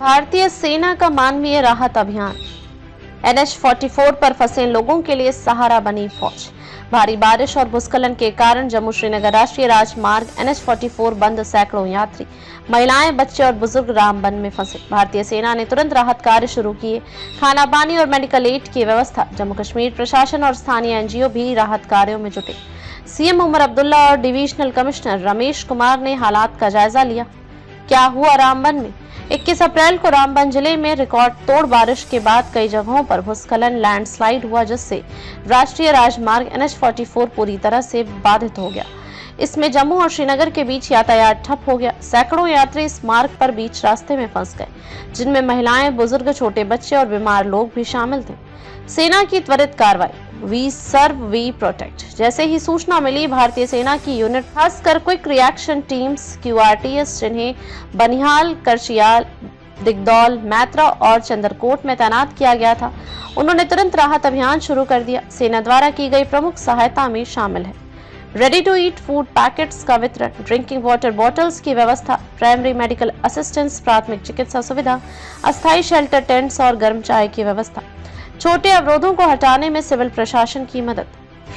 भारतीय सेना का मानवीय राहत अभियान। NH-44 पर फंसे लोगों के लिए सहारा बनी फौज। भारी बारिश और भूस्खलन के कारण जम्मू श्रीनगर राष्ट्रीय राजमार्ग NH-44 बंद, सैकड़ों यात्री, महिलाएं, बच्चे और बुजुर्ग रामबन में फंसे। भारतीय सेना ने तुरंत राहत कार्य शुरू किए। खाना पानी और मेडिकल एड की व्यवस्था। जम्मू कश्मीर प्रशासन और स्थानीय NGO भी राहत कार्यों में जुटे। CM उमर अब्दुल्ला और डिविजनल कमिश्नर रमेश कुमार ने हालात का जायजा लिया। क्या हुआ रामबन में? 21 अप्रैल को रामबन जिले में रिकॉर्ड तोड़ बारिश के बाद कई जगहों पर भूस्खलन, लैंडस्लाइड हुआ, जिससे राष्ट्रीय राजमार्ग NH-44 पूरी तरह से बाधित हो गया। इसमें जम्मू और श्रीनगर के बीच यातायात ठप हो गया। सैकड़ों यात्री इस मार्ग पर बीच रास्ते में फंस गए, जिनमें महिलाएं, बुजुर्ग, छोटे बच्चे और बीमार लोग भी शामिल थे। सेना की त्वरित कार्रवाई। We serve we protect. जैसे ही सूचना मिली, भारतीय सेना की यूनिट, खासकर क्विक रिएक्शन टीम्स QRTS, जिन्हें बनिहाल, करचियाल, दिगदौल, मैत्रा और चंद्रकोट में तैनात किया गया था, उन्होंने तुरंत राहत अभियान शुरू कर दिया। सेना द्वारा की गई प्रमुख सहायता में शामिल है ready to eat food packets का वितरण, ड्रिंकिंग वाटर बॉटल्स की व्यवस्था, प्राइमरी मेडिकल असिस्टेंस, प्राथमिक चिकित्सा सुविधा, अस्थायी शेल्टर टेंट्स और गर्म चाय की व्यवस्था। छोटे अवरोधों को हटाने में सिविल प्रशासन की मदद।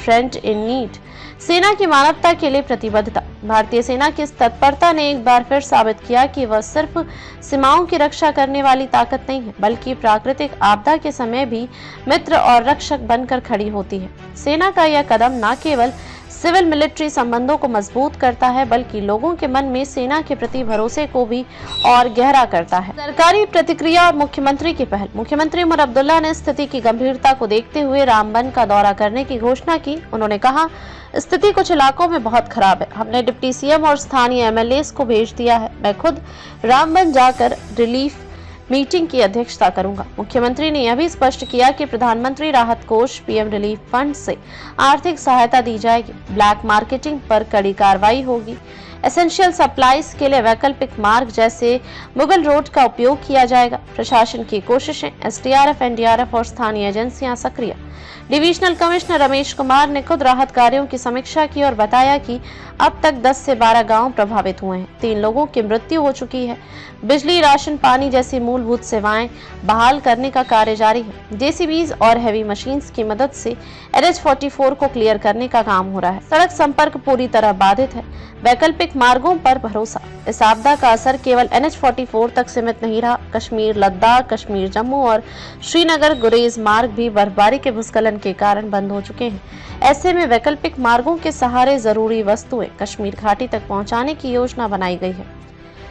Friend in need. सेना की मानवता के लिए प्रतिबद्धता। भारतीय सेना की इस तत्परता ने एक बार फिर साबित किया कि वह सिर्फ सीमाओं की रक्षा करने वाली ताकत नहीं है, बल्कि प्राकृतिक आपदा के समय भी मित्र और रक्षक बनकर खड़ी होती है। सेना का यह कदम न केवल सिविल मिलिट्री संबंधों को मजबूत करता है, बल्कि लोगों के मन में सेना के प्रति भरोसे को भी और गहरा करता है। सरकारी प्रतिक्रिया और मुख्यमंत्री की पहल। मुख्यमंत्री उमर अब्दुल्ला ने स्थिति की गंभीरता को देखते हुए रामबन का दौरा करने की घोषणा की। उन्होंने कहा, स्थिति कुछ इलाकों में बहुत खराब है। हमने डिप्टी CM और स्थानीय MLAs को भेज दिया है। मैं खुद रामबन जाकर रिलीफ मीटिंग की अध्यक्षता करूंगा। मुख्यमंत्री ने यह भी स्पष्ट किया कि प्रधानमंत्री राहत कोष PM रिलीफ फंड से आर्थिक सहायता दी जाएगी। ब्लैक मार्केटिंग पर कड़ी कार्रवाई होगी। एसेंशियल सप्लाईज के लिए वैकल्पिक मार्ग जैसे मुगल रोड का उपयोग किया जाएगा। प्रशासन की कोशिशें। SDRF, NDRF और स्थानीय एजेंसियां सक्रिय। डिविजनल कमिश्नर रमेश कुमार ने खुद राहत कार्यों की समीक्षा की और बताया कि अब तक 10 से 12 गांव प्रभावित हुए हैं। 3 लोगों की मृत्यु हो चुकी है। बिजली, राशन, पानी जैसी मूलभूत सेवाएं बहाल करने का कार्य जारी है। JCBs और हैवी मशीन्स की मदद से NH-44 को क्लियर करने का काम हो रहा है। सड़क संपर्क पूरी तरह बाधित है। वैकल्पिक मार्गों पर भरोसा। इस आपदा का असर केवल NH-44 तक सीमित नहीं रहा। कश्मीर, लद्दाख, कश्मीर, जम्मू और श्रीनगर गुरेज मार्ग भी बर्फबारी के भूस्खलन के कारण बंद हो चुके हैं। ऐसे में वैकल्पिक मार्गों के सहारे जरूरी वस्तुएं कश्मीर घाटी तक पहुंचाने की योजना बनाई गई है।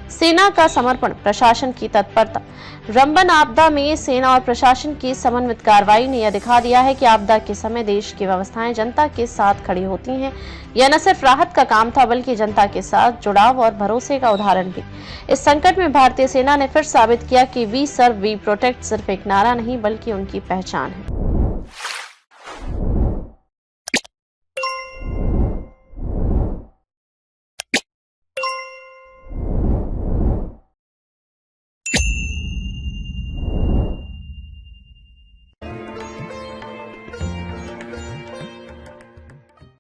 सेना का समर्पण, प्रशासन की तत्परता। रामबन आपदा में सेना और प्रशासन की समन्वित कार्रवाई ने यह दिखा दिया है कि आपदा के समय देश की व्यवस्थाएं जनता के साथ खड़ी होती हैं। यह न सिर्फ राहत का काम था, बल्कि जनता के साथ जुड़ाव और भरोसे का उदाहरण भी। इस संकट में भारतीय सेना ने फिर साबित किया कि वी सर्व वी प्रोटेक्ट सिर्फ एक नारा नहीं, बल्कि उनकी पहचान है।